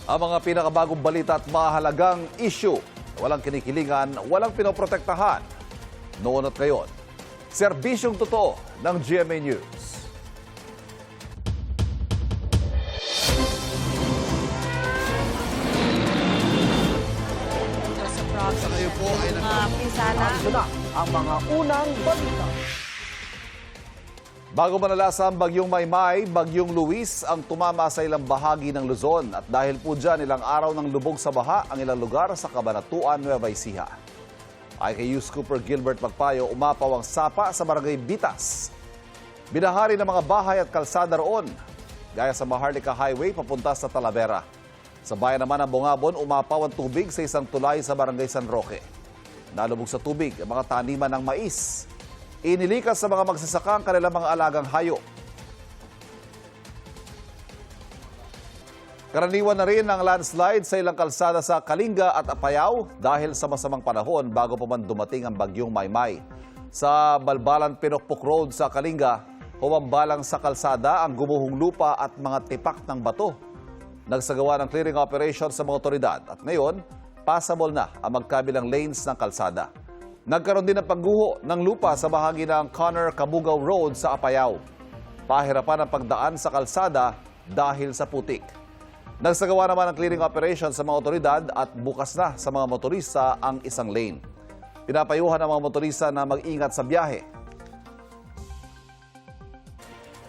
Ang mga pinakabagong balita at mahalagang issue. Walang kinikilingan, walang pinoprotektahan. Noon at ngayon, serbisyong totoo ng GMA News. Sa kayo po ay na ang mga unang balita. Bago manalasa ang bagyong Maymay, bagyong Luis ang tumama sa ilang bahagi ng Luzon. At dahil po dyan, ilang araw ng lubog sa baha ang ilang lugar sa Cabanatuan, Nueva Ecija. Ay kay News Cooper Gilbert Magpayo, umapaw ang sapa sa barangay Bitas. Binahari ng mga bahay at kalsada roon, gaya sa Maharlika Highway papunta sa Talavera. Sa bayan naman ng Bungabon, umapaw ang tubig sa isang tulay sa barangay San Roque. Nalubog sa tubig ang mga taniman ng mais. Inilikas sa mga magsasaka ang kanilang mga alagang hayop. Karaniwan na rin ang landslide sa ilang kalsada sa Kalinga at Apayao dahil sa masamang panahon bago pa man dumating ang bagyong Maymay. Sa Balbalan Pinokpok Road sa Kalinga, humambalang sa kalsada ang gumuhong lupa at mga tipak ng bato. Nagsagawa ng clearing operation sa mga otoridad at ngayon, passable na ang magkabilang lanes ng kalsada. Nagkaroon din ng pagguho ng lupa sa bahagi ng Connor Cabugao Road sa Apayao. Pahirapan ang pagdaan sa kalsada dahil sa putik. Nagsagawa naman ng clearing operation sa mga otoridad at bukas na sa mga motorista ang isang lane. Pinapayuhan ang mga motorista na mag-ingat sa biyahe.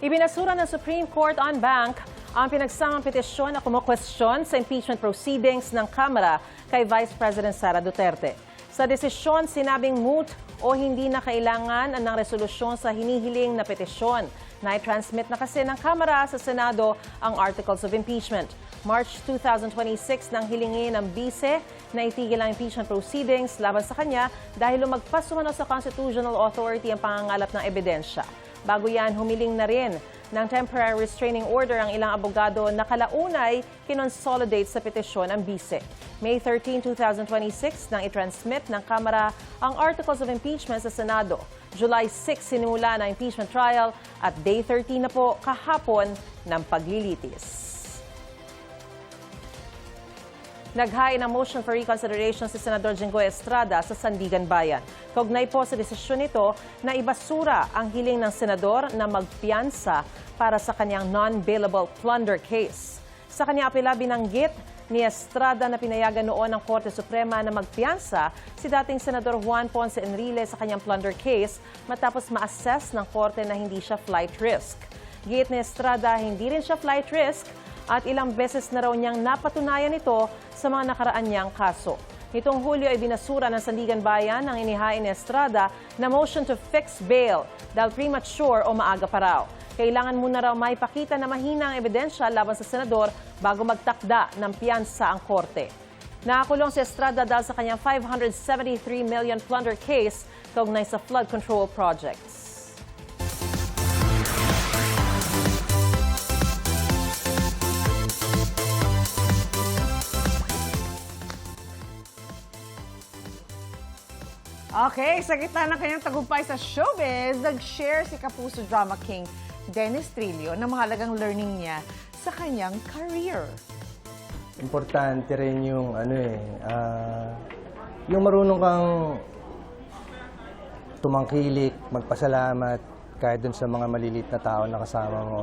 Ibinasura ng Supreme Court on Bank ang pinagsamang petisyon na kumukwestiyon sa impeachment proceedings ng Kamara kay Vice President Sara Duterte. Sa desisyon, sinabing moot o hindi na kailangan ng resolusyon sa hinihiling na petisyon. Na-transmit na kasi ng Kamara sa Senado ang Articles of Impeachment. March 2026 nang hilingin ng bise na itigil ang impeachment proceedings laban sa kanya dahil lumagpas umano sa Constitutional Authority ang pangangalap ng ebidensya. Bago yan, humiling na rin ng temporary restraining order ang ilang abogado na kalaunay kinonsolidate sa petisyon ang bise. May 13, 2026 nang i-transmit ng Kamara ang Articles of Impeachment sa Senado. July 6 sinimula ng impeachment trial at Day 13 na po kahapon ng paglilitis. Naghain ng motion for reconsideration si Senador Jinggoy Estrada sa Sandigan Bayan. Kaugnay po sa desisyon nito na ibasura ang hiling ng senador na magpiyansa para sa kanyang non-bailable plunder case. Sa kanyang apela binanggit ni Estrada na pinayagan noon ng Korte Suprema na magpiyansa si dating Senador Juan Ponce Enrile sa kanyang plunder case matapos ma-assess ng Korte na hindi siya flight risk. Giit ni Estrada, hindi rin siya flight risk at ilang beses na raw niyang napatunayan ito sa mga nakaraan niyang kaso. Nitong Hulyo ay binasura ng Sandigan Bayan ang inihain ni Estrada na motion to fix bail dahil premature o maaga pa raw. Kailangan muna raw maipakita na mahina ang ebidensya laban sa senador bago magtakda ng piyansa ang korte. Nakakulong si Estrada dahil sa kanyang 573 million plunder case kaugnay sa flood control projects. Okay, sa gitna ng kanyang tagumpay sa showbiz, nag-share si Kapuso Drama King Dennis Trillo ng mahalagang learning niya sa kanyang career. Importante rin yung yung marunong kang tumangkilik, magpasalamat kahit dun sa mga malilit na tao na kasama mo.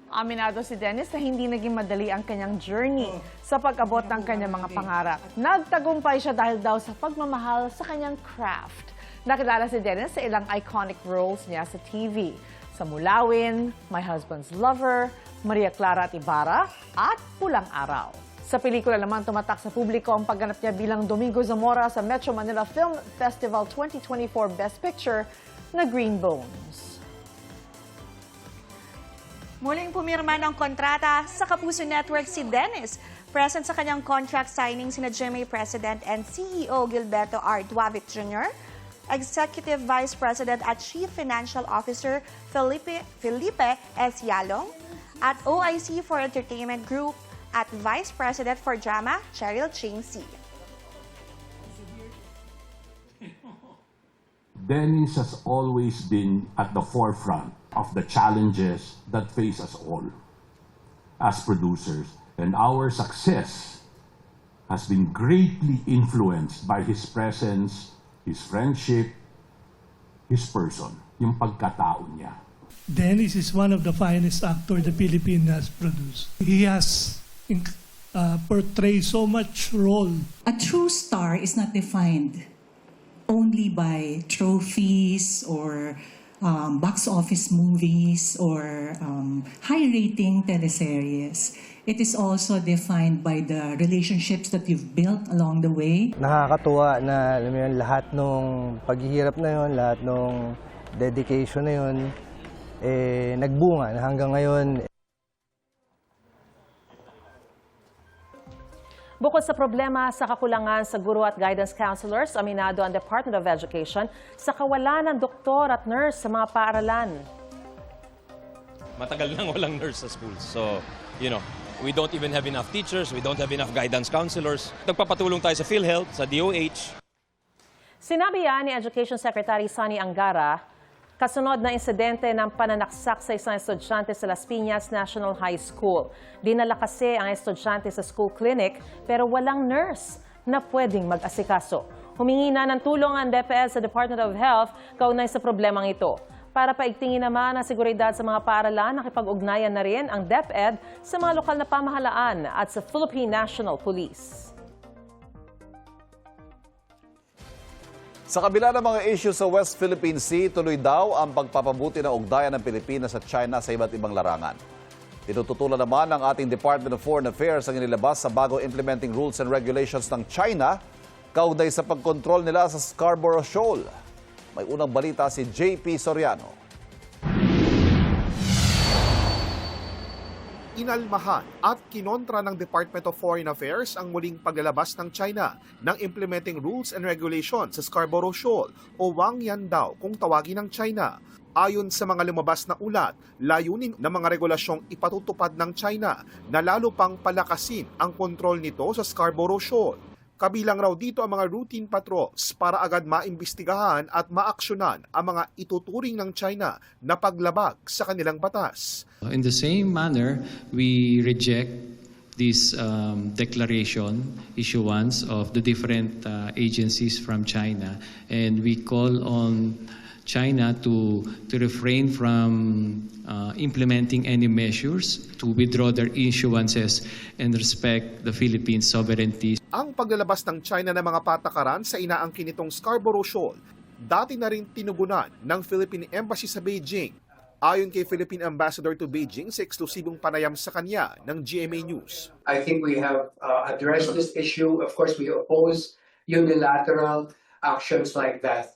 Aminado si Dennis na hindi naging madali ang kanyang journey sa pag-abot ng kanyang mga pangarap. Nagtagumpay siya dahil daw sa pagmamahal sa kanyang craft. Nakilala si Dennis sa ilang iconic roles niya sa TV. Sa Mulawin, My Husband's Lover, Maria Clara at Ibarra, at Pulang Araw. Sa pelikula naman tumatak sa publiko ang pagganap niya bilang Domingo Zamora sa Metro Manila Film Festival 2024 Best Picture na Green Bones. Muling pumirma ng kontrata sa Kapuso Network si Dennis. Present sa kanyang contract signing sina GMA President and CEO Gilberto R. Duavit Jr., Executive Vice President at Chief Financial Officer Felipe S. Yalong, at OIC for Entertainment Group at Vice President for Drama Cheryl Ching C. Dennis has always been at the forefront of the challenges that face us all as producers And our success has been greatly influenced by his presence, his friendship, his person, yung pagkatao niya. Dennis is one of the finest actors the Philippines has produced. He has portrayed so much role. A true star is not defined only by trophies or box office movies or high-rating teleseries. It is also defined by the relationships that you've built along the way. Nakakatuwa na alam mo yun, lahat ng paghihirap na yun, lahat ng dedication na yun, nagbunga na hanggang ngayon. Bukod sa problema sa kakulangan sa guro at guidance counselors, aminado ang Department of Education sa kawalan ng doktor at nurse sa mga paaralan. Matagal nang walang nurse sa schools. So, we don't even have enough teachers, we don't have enough guidance counselors. Nagpapatulong tayo sa PhilHealth, sa DOH. Sinabi yan ni Education Secretary Sonny Angara, kasunod na insidente ng pananaksak sa isang estudyante sa Las Piñas National High School. Dinala kasi ang estudyante sa school clinic pero walang nurse na pwedeng mag-asikaso. Humingi na ng tulong ang DepEd sa Department of Health kaugnay sa problemang ito. Para paigtingin naman ang seguridad sa mga paaralan, nakipag-ugnayan na rin ang DepEd sa mga lokal na pamahalaan at sa Philippine National Police. Sa kabila ng mga issue sa West Philippine Sea, tuloy daw ang pagpapabuti ng ugnayan ng Pilipinas at China sa iba't ibang larangan. Tinututulan naman ng ating Department of Foreign Affairs ang inilabas sa bago implementing rules and regulations ng China kaugnay sa pagkontrol nila sa Scarborough Shoal. May unang balita si JP Soriano. Inalmahan at kinontra ng Department of Foreign Affairs ang muling paglalabas ng China ng implementing rules and regulations sa Scarborough Shoal o Wangyan daw kung tawagin ng China. Ayon sa mga lumabas na ulat, layunin ng mga regulasyong ipatutupad ng China na lalo pang palakasin ang kontrol nito sa Scarborough Shoal. Kabilang raw dito ang mga routine patrols para agad maimbestigahan at maaksyonan ang mga ituturing ng China na paglabag sa kanilang batas. In the same manner, we reject this declaration issuance of the different agencies from China, and we call on China to refrain from implementing any measures to withdraw their issuances and respect the Philippines' sovereignty. Ang paglalabas ng China ng mga patakaran sa inaangkin nitong Scarborough Shoal, dati na rin tinugunan ng Philippine Embassy sa Beijing. Ayon kay Philippine Ambassador to Beijing sa eksklusibong panayam sa kanya ng GMA News. I think we have addressed this issue. Of course, we oppose unilateral actions like that.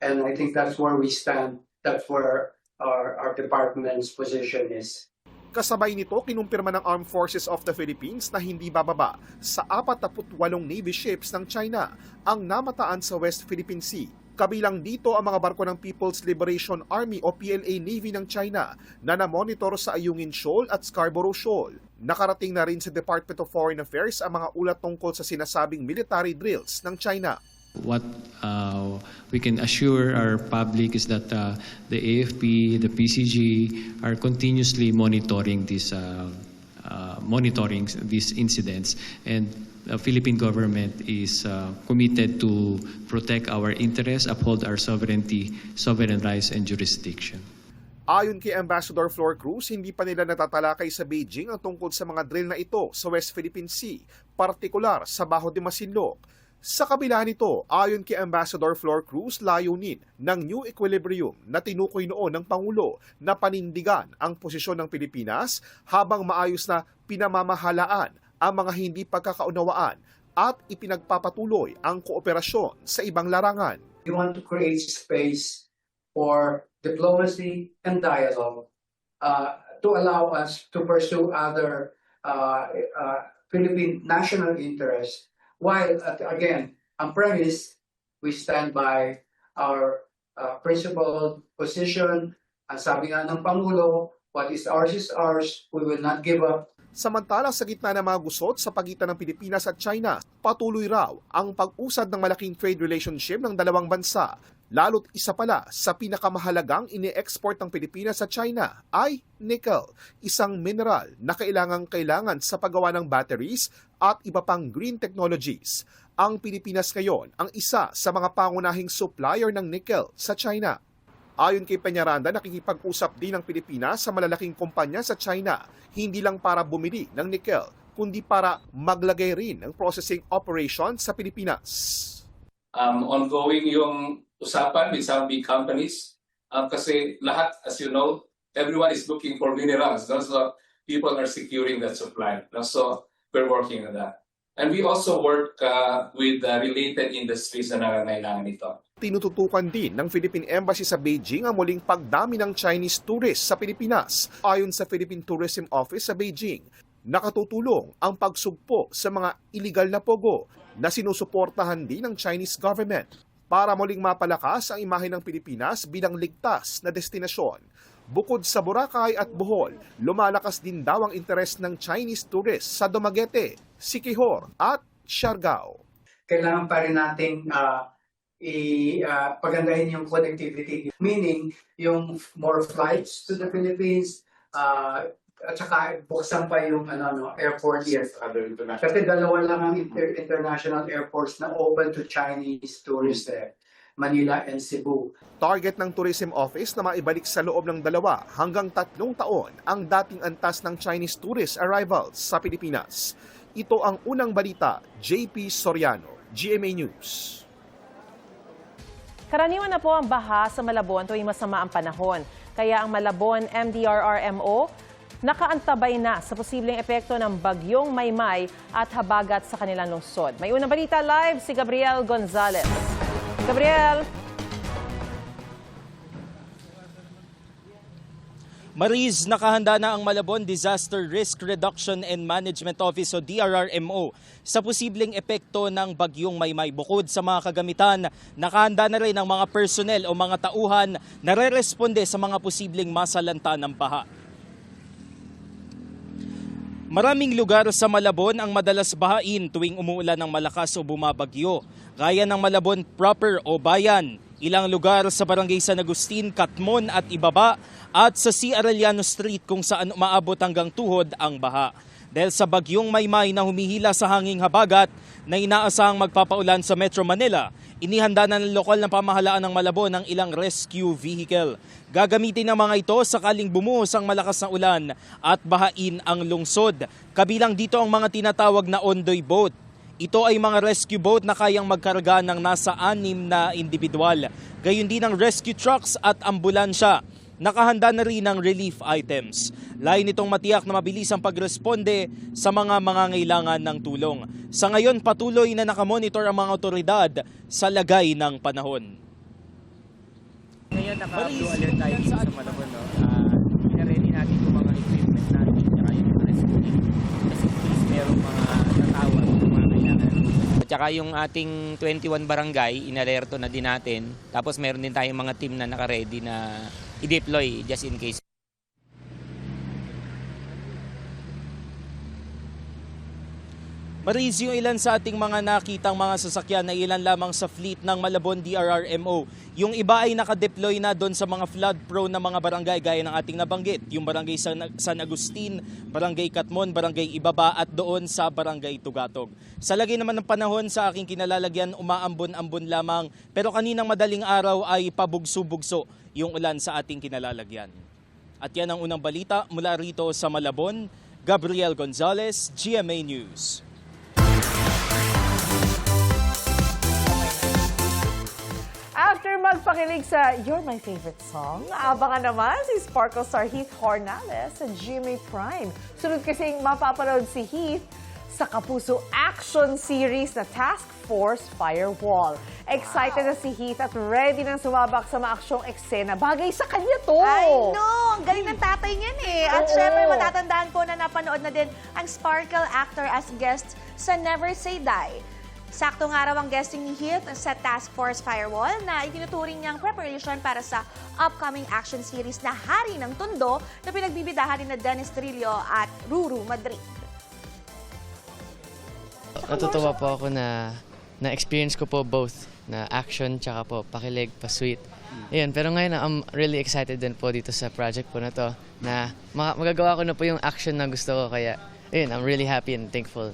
And I think that's where we stand. That's where our department's position is. Kasabay nito, kinumpirma ng Armed Forces of the Philippines na hindi bababa sa 48 Navy ships ng China ang namataan sa West Philippine Sea. Kabilang dito ang mga barko ng People's Liberation Army o PLA Navy ng China na namonitor sa Ayungin Shoal at Scarborough Shoal. Nakarating na rin sa Department of Foreign Affairs ang mga ulat tungkol sa sinasabing military drills ng China. What we can assure our public is that the AFP, the PCG are continuously monitoring these incidents, and the Philippine government is committed to protect our interests, uphold our sovereign rights and jurisdiction. Ayon kay Ambassador Flor Cruz, hindi pa nila natatalakay sa Beijing ang tungkol sa mga drill na ito sa West Philippine Sea, partikular sa Baho de Masinloc. Sa kabila nito, ayon kay Ambassador Flor Cruz, layunin ng New Equilibrium na tinukoy noon ng Pangulo na panindigan ang posisyon ng Pilipinas habang maayos na pinamamahalaan ang mga hindi pagkakaunawaan at ipinagpapatuloy ang kooperasyon sa ibang larangan. We want to create space for diplomacy and dialogue to allow us to pursue other Philippine national interests. While, again, on premise, we stand by our principled position. Ang sabi nga ng Pangulo, what is ours, we will not give up. Samantala, sa gitna ng mga gusot sa pagitan ng Pilipinas at China, patuloy raw ang pag-usad ng malaking trade relationship ng dalawang bansa. Lalo't isa pala sa pinakamahalagang ini-export ng Pilipinas sa China ay nickel, isang mineral na kailangan sa paggawa ng batteries at iba pang green technologies. Ang Pilipinas ngayon ang isa sa mga pangunahing supplier ng nickel sa China. Ayon kay Peñaranda, nakikipag-usap din ng Pilipinas sa malalaking kumpanya sa China, hindi lang para bumili ng nickel, kundi para maglagay rin ng processing operation sa Pilipinas. Ongoing yung usapan with some big companies kasi lahat, as you know, everyone is looking for minerals. No? So people are securing that supply. No? So we're working on that. And we also work with related industries na nangangailangan ito. Tinututukan din ng Philippine Embassy sa Beijing ang muling pagdami ng Chinese tourists sa Pilipinas. Ayon sa Philippine Tourism Office sa Beijing, nakatutulong ang pagsugpo sa mga iligal na pogo na sinusuportahan din ng Chinese government para muling mapalakas ang imahe ng Pilipinas bilang ligtas na destinasyon. Bukod sa Boracay at Bohol, lumalakas din daw ang interes ng Chinese tourists sa Dumaguete, Siquijor at Siargao. Kailangan pa rin nating pagandahin yung connectivity, meaning yung more flights to the Philippines, at saka buksan pa yung airport. Yes. Kasi dalawa lang ang international airports na open to Chinese tourists there, Manila and Cebu. Target ng Tourism Office na maibalik sa loob ng 2 hanggang 3 taon ang dating antas ng Chinese tourist arrivals sa Pilipinas. Ito ang unang balita, JP Soriano, GMA News. Karaniwan na po ang baha sa Malabon tuwing masama ang panahon. Kaya ang Malabon MDRRMO nakaantabay na sa posibleng epekto ng bagyong Maymay at habagat sa kanilang lungsod. May unang balita live si Gabriel Gonzalez. Gabriel! Mariz, nakahanda na ang Malabon Disaster Risk Reduction and Management Office o DRRMO sa posibleng epekto ng bagyong Maymay. Bukod sa mga kagamitan, nakahanda na rin ang mga personnel o mga tauhan na re-responde sa mga posibleng masalanta ng baha. Maraming lugar sa Malabon ang madalas bahain tuwing umuulan ng malakas o bumabagyo. Gaya ng Malabon proper o bayan, ilang lugar sa Barangay San Agustin, Katmon at Ibaba at sa C. Arellano Street kung saan umaabot hanggang tuhod ang baha. Dahil sa bagyong Maymay na humihila sa hanging habagat na inaasahang magpapaulan sa Metro Manila, inihanda na ng lokal na pamahalaan ng Malabon ang ilang rescue vehicle. Gagamitin ng mga ito sakaling bumuhos ang malakas na ulan at bahain ang lungsod. Kabilang dito ang mga tinatawag na ondoy boat. Ito ay mga rescue boat na kayang magkarga ng nasa 6 na individual. Gayon din ang rescue trucks at ambulansya. Nakahanda na rin ang relief items. Layo nitong matiyak na mabilis ang pagresponde sa mga mangangailangan ng tulong. Sa ngayon, patuloy na nakamonitor ang mga otoridad sa lagay ng panahon. Ngayon, naka-blue alert tayo dito sa Malabon. Ina-ready natin yung mga equipment natin at yung rescue team. Kasi please, merong mga natawag ng mga kailangan. At saka yung ating 21 barangay, inalerto na din natin. Tapos meron din tayong mga team na naka-ready na i-deploy just in case. Mariz, yung ilan sa ating mga nakitang mga sasakyan na ilan lamang sa fleet ng Malabon DRRMO. Yung iba ay nakadeploy na doon sa mga flood-prone na mga barangay gaya ng ating nabanggit. Yung Barangay San Agustin, Barangay Katmon, Barangay Ibaba at doon sa Barangay Tugatog. Sa lagay naman ng panahon sa aking kinalalagyan, umaambon-ambon lamang. Pero kaninang madaling araw ay pabugso-bugso yung ulan sa ating kinalalagyan. At yan ang unang balita mula rito sa Malabon. Gabriel Gonzalez, GMA News. After magpakilig sa You're My Favorite Song, abangan naman si Sparkle star Heath Hornales sa GMA Prime. Sunod kasing mapapanood si Heath sa Kapuso action series na Task Force Firewall. Excited na si Heath at ready nang sumabak sa maaksyong eksena. Bagay sa kanya to! I know! Ang galing ng tatay niyan eh. At syempre, matatandaan po na napanood na din ang Sparkle actor as guest sa Never Say Die. Saktong araw ang guesting ni Heath sa Task Force Firewall na itinuturing niyang preparation para sa upcoming action series na Hari ng Tondo na pinagbibidahan ni Dennis Trillo at Ruru Madrid. Natutuwa po ako na na-experience ko po both na action, tsaka po pakilig, pa-sweet. Ayun, pero ngayon I'm really excited din po dito sa project po na to na magagawa ko na po yung action na gusto ko, kaya ayun, I'm really happy and thankful.